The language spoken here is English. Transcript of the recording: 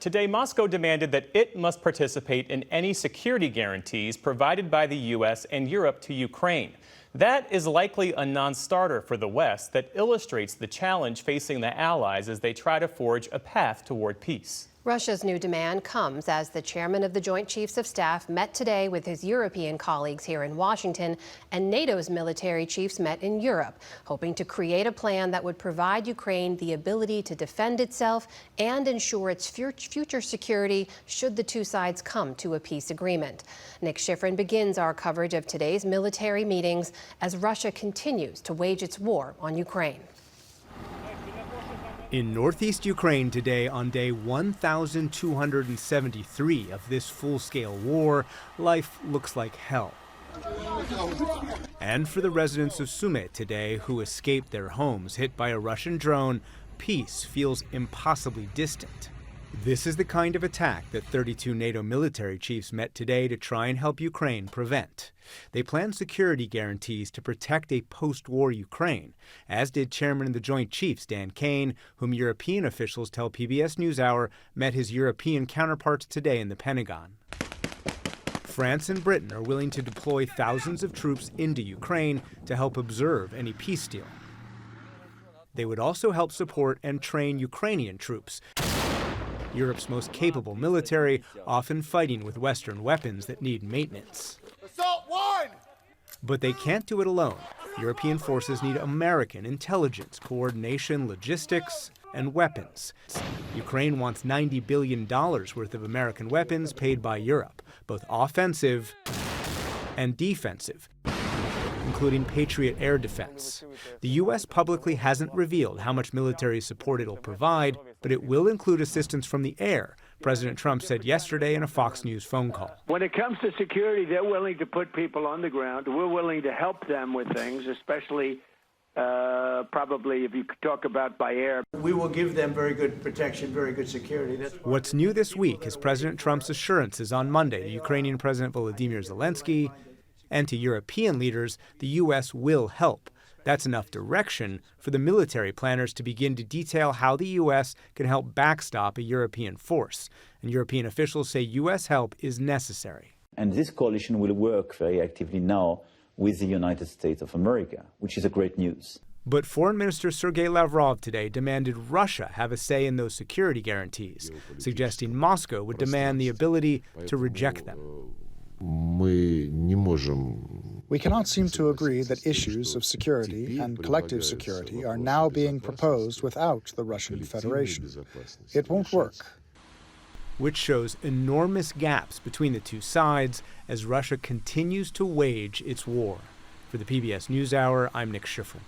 Today, Moscow demanded that it must participate in any security guarantees provided by the U.S. and Europe to Ukraine. That is likely a non-starter for the West that illustrates the challenge facing the allies as they try to forge a path toward peace. Russia's new demand comes as the chairman of the Joint Chiefs of Staff met today with his European colleagues here in Washington, and NATO's military chiefs met in Europe, hoping to create a plan that would provide Ukraine the ability to defend itself and ensure its future security should the two sides come to a peace agreement. Nick Schifrin begins our coverage of today's military meetings as Russia continues to wage its war on Ukraine. In northeast Ukraine today, on day 1,273 of this full-scale war, life looks like hell. And for the residents of Sumy today who escaped their homes hit by a Russian drone, peace feels impossibly distant. This is the kind of attack that 32 NATO military chiefs met today to try and help Ukraine prevent. They plan security guarantees to protect a post-war Ukraine, as did Chairman of the Joint Chiefs Dan Kane, whom European officials tell PBS NewsHour met his European counterparts today in the Pentagon. France and Britain are willing to deploy thousands of troops into Ukraine to help observe any peace deal. They would also help support and train Ukrainian troops, Europe's most capable military, often fighting with Western weapons that need maintenance. Assault 1! But they can't do it alone. European forces need American intelligence, coordination, logistics, and weapons. Ukraine wants $90 billion worth of American weapons paid by Europe, both offensive and defensive, including Patriot air defense. The U.S. publicly hasn't revealed how much military support it'll provide, but it will include assistance from the air, President Trump said yesterday in a Fox News phone call. When it comes to security, they're willing to put people on the ground. We're willing to help them with things, especially probably if you could talk about by air. We will give them very good protection, very good security. What's new this week is President Trump's assurances on Monday to Ukrainian President Volodymyr Zelensky and to European leaders the U.S. will help. That's enough direction for the military planners to begin to detail how the U.S. can help backstop a European force. And European officials say U.S. help is necessary. And this coalition will work very actively now with the United States of America, which is a great news. But Foreign Minister Sergei Lavrov today demanded Russia have a say in those security guarantees, suggesting Moscow would demand the ability to reject them. We cannot seem to agree that issues of security and collective security are now being proposed without the Russian Federation. It won't work. Which shows enormous gaps between the two sides as Russia continues to wage its war. For the PBS NewsHour, I'm Nick Schifrin.